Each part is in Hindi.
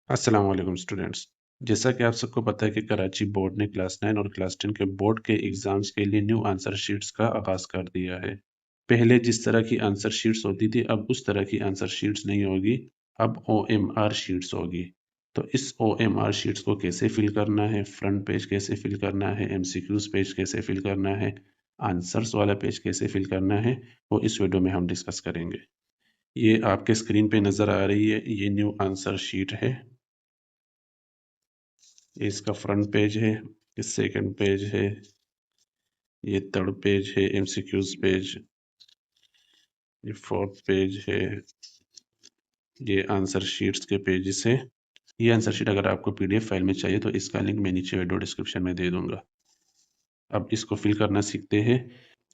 अस्सलाम वालेकुम स्टूडेंट्स। जैसा कि आप सबको पता है कि कराची बोर्ड ने क्लास 9 और क्लास 10 के बोर्ड के एग्ज़ाम्स के लिए न्यू आंसर शीट्स का आगाज़ कर दिया है। पहले जिस तरह की आंसर शीट्स होती थी अब उस तरह की आंसर शीट्स नहीं होगी, अब OMR शीट्स होगी। तो इस OMR शीट्स को कैसे फिल करना है, फ्रंट पेज कैसे फिल करना है, MCQs पेज कैसे फिल करना है, आंसर्स वाला पेज कैसे फिल करना है, वो इस वीडियो में हम डिस्कस करेंगे। ये आपके स्क्रीन पे नज़र आ रही है, ये न्यू आंसर शीट है। ये इसका फ्रंट पेज है, ये सेकंड पेज है, ये थर्ड पेज है MCQs पेज, ये फोर्थ पेज है, ये आंसर शीट्स के पेजेस है। ये आंसर शीट अगर आपको PDF फाइल में चाहिए तो इसका लिंक मैं नीचे वीडियो डिस्क्रिप्शन में दे दूंगा। अब इसको फिल करना सीखते हैं।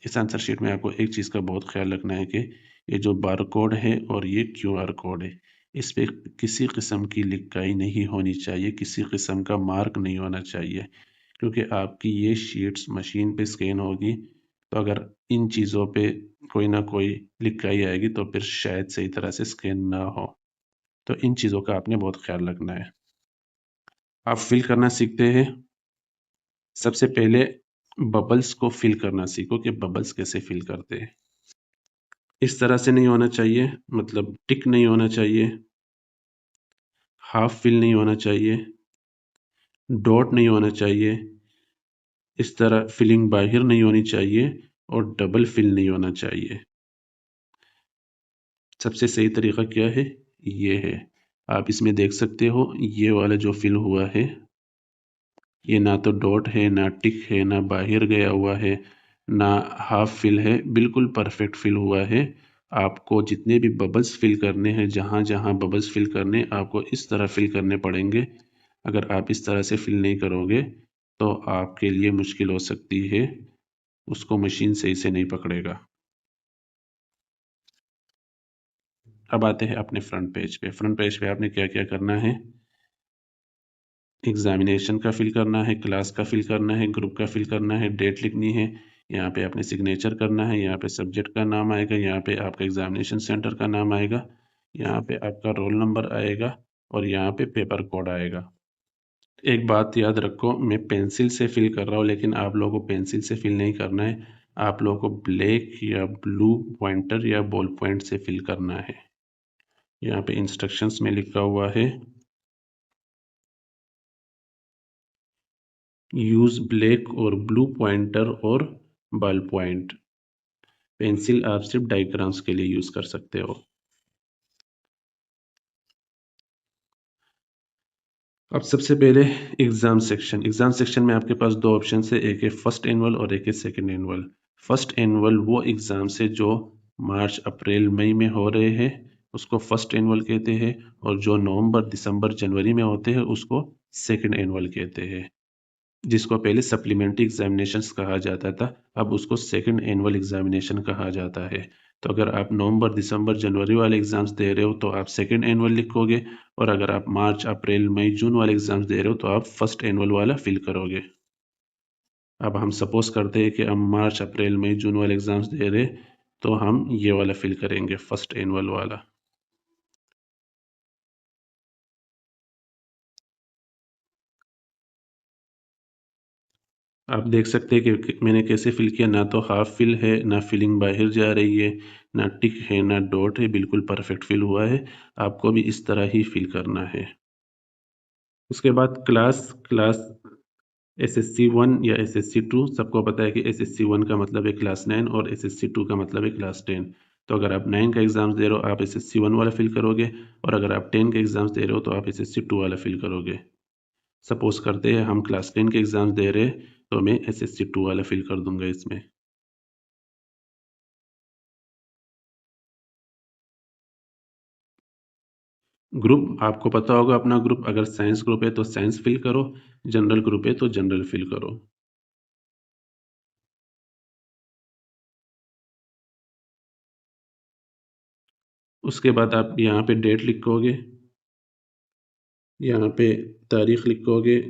इस आंसर शीट में आपको एक चीज़ का बहुत ख्याल रखना है कि ये जो बार कोड है और ये QR कोड है, इस पे किसी किस्म की लिखाई नहीं होनी चाहिए, किसी किस्म का मार्क नहीं होना चाहिए, क्योंकि आपकी ये शीट्स मशीन पे स्कैन होगी तो अगर इन चीज़ों पे कोई ना कोई लिखाई आएगी तो फिर शायद सही तरह से स्कैन ना हो। तो इन चीज़ों का आपने बहुत ख्याल रखना है। आप फिल करना सीखते हैं। सबसे पहले बबल्स को फिल करना सीखो कि बबल्स कैसे फिल करते हैं। इस तरह से नहीं होना चाहिए, मतलब टिक नहीं होना चाहिए, हाफ फिल नहीं होना चाहिए, डॉट नहीं होना चाहिए, इस तरह फिलिंग बाहर नहीं होनी चाहिए और डबल फिल नहीं होना चाहिए। सबसे सही तरीका क्या है? ये है। आप इसमें देख सकते हो ये वाला जो फिल हुआ है, ये ना तो डॉट है, ना टिक है, ना बाहर गया हुआ है, ना हाफ फिल है, बिल्कुल परफेक्ट फिल हुआ है। आपको जितने भी बबल्स फिल करने हैं, जहाँ जहाँ बबल्स फिल करने, आपको इस तरह फिल करने पड़ेंगे। अगर आप इस तरह से फिल नहीं करोगे तो आपके लिए मुश्किल हो सकती है, उसको मशीन सही से नहीं पकड़ेगा। अब आते हैं अपने फ्रंट पेज पे। फ्रंट पेज पे आपने क्या क्या करना है? एग्जामिनेशन का फिल करना है, क्लास का फिल करना है, ग्रुप का फिल करना है, डेट लिखनी है, यहाँ पे आपने सिग्नेचर करना है, यहाँ पे सब्जेक्ट का नाम आएगा, यहाँ पे आपका एग्जामिनेशन सेंटर का नाम आएगा, यहाँ पे आपका रोल नंबर आएगा और यहाँ पे पेपर कोड आएगा। एक बात याद रखो, मैं पेंसिल से फिल कर रहा हूँ लेकिन आप लोगों को पेंसिल से फिल नहीं करना है, आप लोगों को ब्लैक या ब्लू पॉइंटर या बॉल पॉइंट से फिल करना है। यहाँ पे इंस्ट्रक्शंस में लिखा हुआ है, यूज ब्लैक और ब्लू पॉइंटर और बॉल पॉइंट। पेंसिल आप सिर्फ डायग्राम्स के लिए यूज कर सकते हो। अब सबसे पहले एग्जाम सेक्शन में आपके पास दो ऑप्शन है, एक है फर्स्ट एनुअल और एक है सेकंड एनुअल। फर्स्ट एनुअल वो एग्जाम से जो मार्च अप्रैल मई में हो रहे हैं उसको फर्स्ट एनुअल कहते हैं, और जो नवंबर दिसंबर जनवरी में होते हैं उसको सेकंड एनुअल कहते हैं, जिसको पहले सप्लीमेंट्री एग्जामिनेशंस कहा जाता था, अब उसको सेकंड एनुअल एग्जामिनेशन कहा जाता है। तो अगर आप नवंबर दिसंबर जनवरी वाले एग्जाम्स दे रहे हो तो आप सेकंड एनुअल लिखोगे, और अगर आप मार्च अप्रैल मई जून वाले एग्जाम्स दे रहे हो तो आप फर्स्ट एनुअल वाला फिल करोगे। अब हम सपोज करते हैं कि हम मार्च अप्रैल मई जून वाले एग्जाम्स दे रहे, तो हम ये वाला फिल करेंगे, फर्स्ट एनुअल वाला। आप देख सकते हैं कि मैंने कैसे फिल किया, ना तो हाफ फिल है, ना फिलिंग बाहर जा रही है, ना टिक है, ना डॉट है, बिल्कुल परफेक्ट फिल हुआ है। आपको भी इस तरह ही फिल करना है। उसके बाद क्लास क्लास SSC 1 या SSC 2, सबको पता है कि SSC 1 का मतलब है क्लास 9 और SSC 2 का मतलब है क्लास 10। तो अगर आप 9 का एग्जाम्स दे रहे हो आप SSC 1 वाला फिल करोगे, और अगर आप 10 के एग्जाम्स दे रहे हो तो आप SSC 2 वाला फिल करोगे। सपोज करते हैं हम क्लास 10 के एग्जाम्स दे रहे हैं तो मैं SSC 2 वाला फिल कर दूंगा इसमें। ग्रुप आपको पता होगा अपना ग्रुप, अगर साइंस ग्रुप है तो साइंस फिल करो, जनरल ग्रुप है तो जनरल फिल करो। उसके बाद आप यहाँ पे डेट लिखोगे, यहाँ पे तारीख लिखोगे,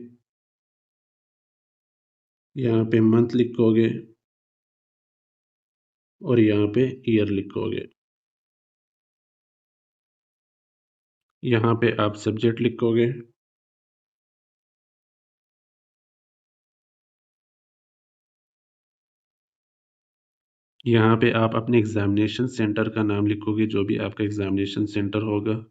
यहाँ पे मंथ लिखोगे और यहाँ पे ईयर लिखोगे। यहाँ पे आप सब्जेक्ट लिखोगे। यहाँ पे आप अपने एग्जामिनेशन सेंटर का नाम लिखोगे, जो भी आपका एग्जामिनेशन सेंटर होगा।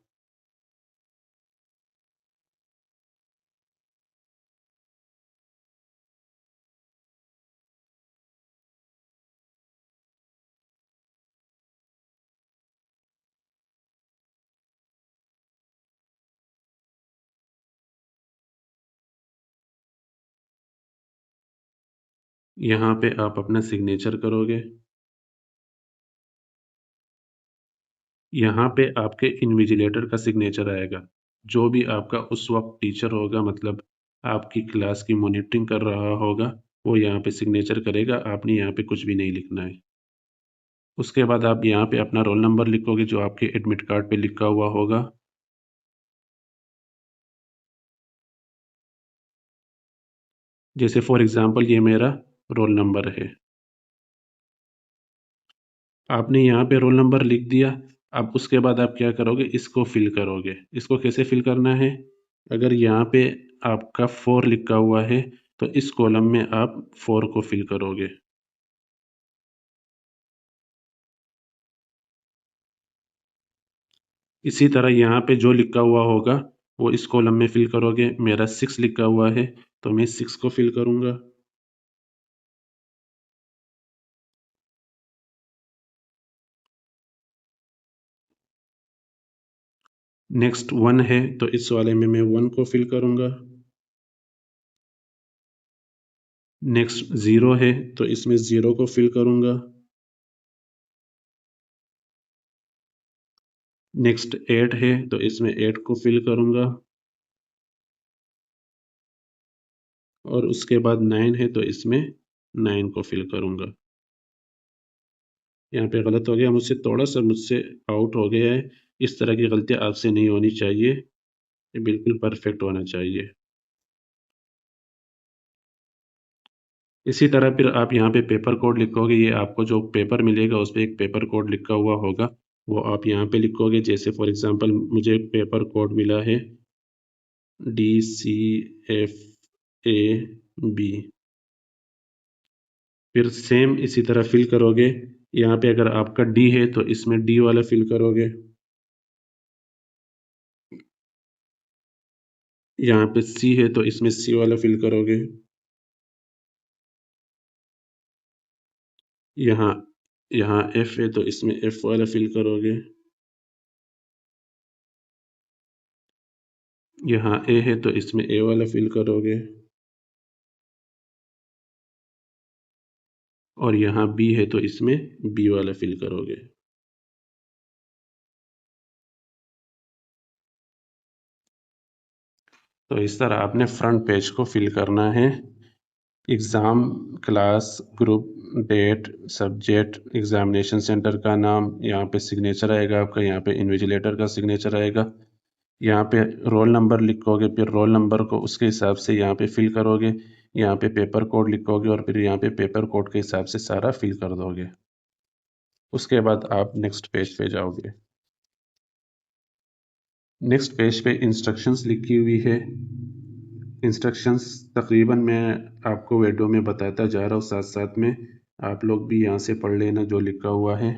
यहाँ पे आप अपना सिग्नेचर करोगे। यहाँ पे आपके इन्विजिलेटर का सिग्नेचर आएगा। जो भी आपका उस वक्त टीचर होगा, मतलब आपकी क्लास की मॉनिटरिंग कर रहा होगा, वो यहाँ पे सिग्नेचर करेगा। आपने यहाँ पे कुछ भी नहीं लिखना है। उसके बाद आप यहाँ पे अपना रोल नंबर लिखोगे, जो आपके एडमिट कार्ड पे लिखा हुआ होगा। जैसे फॉर एग्जांपल ये मेरा रोल नंबर है। आपने यहाँ पे रोल नंबर लिख दिया। अब उसके बाद आप क्या करोगे, इसको फिल करोगे। इसको कैसे फिल करना है, अगर यहाँ पे आपका 4 लिखा हुआ है तो इस कॉलम में आप 4 को फिल करोगे। इसी तरह यहाँ पे जो लिखा हुआ होगा वो इस कॉलम में फिल करोगे। मेरा 6 लिखा हुआ है तो मैं 6 को फिल करूँगा। नेक्स्ट 1 है तो इस वाले में मैं 1 को फिल करूँगा। नेक्स्ट 0 है तो इसमें 0 को फिल करूँगा। नेक्स्ट 8 है तो इसमें 8 को फिल करूँगा। और उसके बाद 9 है तो इसमें 9 को फिल करूँगा। यहाँ पे गलत हो गया, मुझसे आउट हो गया है। इस तरह की गलतियाँ आपसे नहीं होनी चाहिए, ये बिल्कुल परफेक्ट होना चाहिए। इसी तरह फिर आप यहाँ पे पेपर कोड लिखोगे। ये आपको जो पेपर मिलेगा उस पे एक पेपर कोड लिखा हुआ होगा, वो आप यहाँ पे लिखोगे। जैसे फॉर एग्जांपल मुझे एक पेपर कोड मिला है DCFAB। फिर सेम इसी तरह फिल करोगे। यहाँ पे अगर आपका D है तो इसमें D वाला फिल करोगे। यहाँ पे C है तो इसमें C वाला फिल करोगे। यहाँ यहाँ F है तो इसमें F वाला फिल करोगे। यहाँ A है तो इसमें A वाला फिल करोगे। और यहाँ B है तो इसमें B वाला फिल करोगे। तो इस तरह आपने फ्रंट पेज को फिल करना है। Exam, class, group, date, subject, examination centre का नाम, यहाँ पे सिग्नेचर आएगा आपका, यहाँ पे इन्विजिलेटर का सिग्नेचर आएगा। यहाँ पे रोल नंबर लिखोगे, फिर रोल नंबर को उसके हिसाब से यहाँ पे फिल करोगे। यहाँ पे पेपर कोड लिखोगे और फिर यहाँ पे पेपर कोड के हिसाब से सारा फिल कर दोगे। उसके बाद आप नेक्स्ट पेज पे जाओगे। नेक्स्ट पेज पे इंस्ट्रक्शंस लिखी हुई है। इंस्ट्रक्शंस तकरीबन मैं आपको वीडियो में बताता जा रहा हूँ, साथ साथ में आप लोग भी यहाँ से पढ़ लेना जो लिखा हुआ है।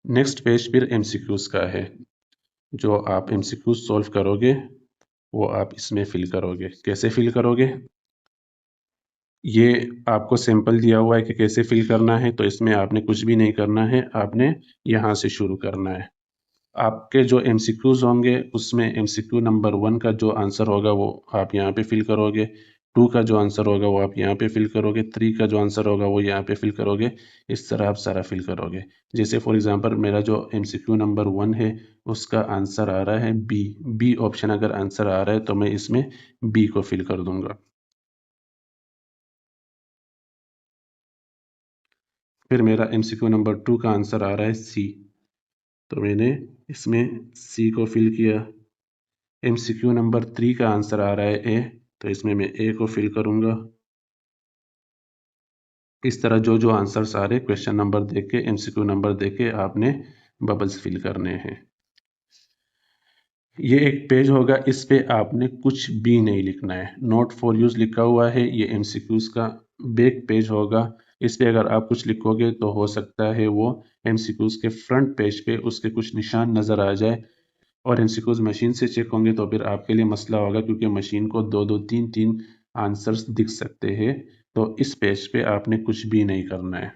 नेक्स्ट पेज फिर एमसीक्यूज का है। जो आप एमसीक्यूज सॉल्व करोगे वो आप इसमें फिल करोगे। कैसे फिल करोगे, ये आपको सैंपल दिया हुआ है कि कैसे फिल करना है। तो इसमें आपने कुछ भी नहीं करना है, आपने यहाँ से शुरू करना है। आपके जो एमसीक्यूज होंगे उसमें एमसीक्यू नंबर 1 का जो आंसर होगा वो आप यहाँ पे फिल करोगे। 2 का जो आंसर होगा वो आप यहाँ पे फिल करोगे। 3 का जो आंसर होगा वो यहाँ पे फिल करोगे। इस तरह आप सारा फिल करोगे। जैसे फॉर एग्जांपल मेरा जो एमसीक्यू नंबर 1 है उसका आंसर आ रहा है बी। बी ऑप्शन अगर आंसर आ रहा है तो मैं इसमें बी को फिल कर दूंगा। फिर मेरा एमसीक्यू नंबर 2 का आंसर आ रहा है सी, तो मैंने इसमें सी को फिल किया। एमसीक्यू नंबर 3 का आंसर आ रहा है ए, तो इसमें मैं ए को फिल करूंगा। इस तरह जो जो आंसर सारे क्वेश्चन नंबर देख के, एमसीक्यू नंबर देख के आपने बबल्स फिल करने हैं। ये एक पेज होगा, इस पे आपने कुछ भी नहीं लिखना है, नोट फॉर यूज लिखा हुआ है, ये एमसीक्यूज का बैक पेज होगा। इस पे अगर आप कुछ लिखोगे तो हो सकता है वो एमसीक्यूज के फ्रंट पेज पे उसके कुछ निशान नज़र आ जाए, और एमसीक्यूज मशीन से चेक होंगे तो फिर आपके लिए मसला होगा, क्योंकि मशीन को दो दो तीन तीन आंसर्स दिख सकते हैं। तो इस पेज पे आपने कुछ भी नहीं करना है।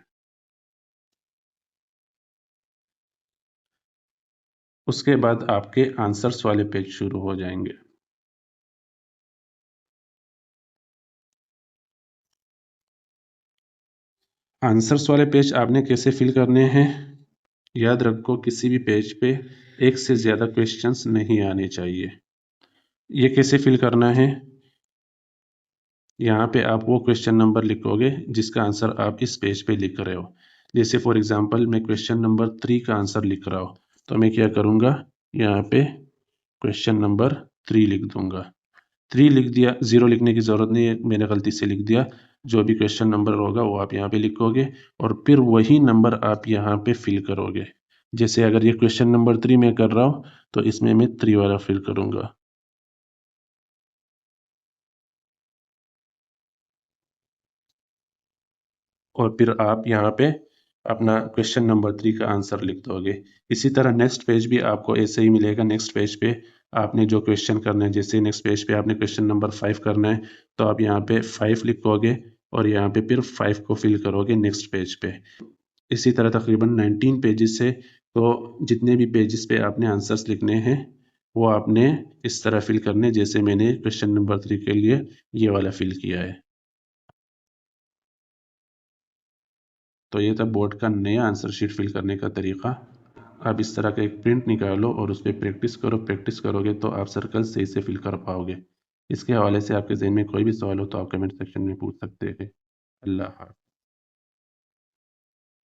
उसके बाद आपके आंसर्स वाले पेज शुरू हो जाएंगे। आंसर्स वाले पेज आपने कैसे फिल करने हैं? याद रखो, किसी भी पेज पे एक से ज़्यादा क्वेश्चंस नहीं आने चाहिए। ये कैसे फिल करना है? यहाँ पे आप वो क्वेश्चन नंबर लिखोगे जिसका आंसर आप इस पेज पे लिख रहे हो। जैसे फॉर एग्जांपल मैं क्वेश्चन नंबर 3 का आंसर लिख रहा हूँ, तो मैं क्या करूँगा, यहाँ पे क्वेश्चन नंबर 3 लिख दूंगा। 3 लिख दिया, 0 लिखने की ज़रूरत नहीं है, मैंने गलती से लिख दिया। जो भी क्वेश्चन नंबर होगा वो आप यहाँ पे लिखोगे, और फिर वही नंबर आप यहाँ पे फिल करोगे। जैसे अगर ये क्वेश्चन नंबर 3 मैं कर रहा हूँ, तो इसमें मैं 3 वाला फिल करूँगा। और फिर आप यहाँ पे अपना क्वेश्चन नंबर 3 का आंसर लिख दोगे। इसी तरह नेक्स्ट पेज भी आपको ऐसे ही मिलेगा। नेक्स्ट पेज पे आपने जो क्वेश्चन करना है, जैसे नेक्स्ट पेज पे आपने क्वेश्चन नंबर 5 करना है, तो आप यहाँ पे 5 लिखोगे और यहाँ पे फिर 5 को फिल करोगे नेक्स्ट पेज पे। इसी तरह तकरीबन 19 पेजेस से, तो जितने भी पेजेस पे आपने आंसर्स लिखने हैं वो आपने इस तरह फिल करने, जैसे मैंने क्वेश्चन नंबर 3 के लिए ये वाला फिल किया है। तो ये था बोर्ड का नया आंसर शीट फिल करने का तरीका। आप इस तरह का एक प्रिंट निकालो और उस पर प्रैक्टिस करो। प्रैक्टिस करोगे तो आप सर्कल सही से फिल कर पाओगे। इसके हवाले से आपके जहन में कोई भी सवाल हो तो आप कमेंट सेक्शन में पूछ सकते हैं। अल्लाह हाफ़िज़।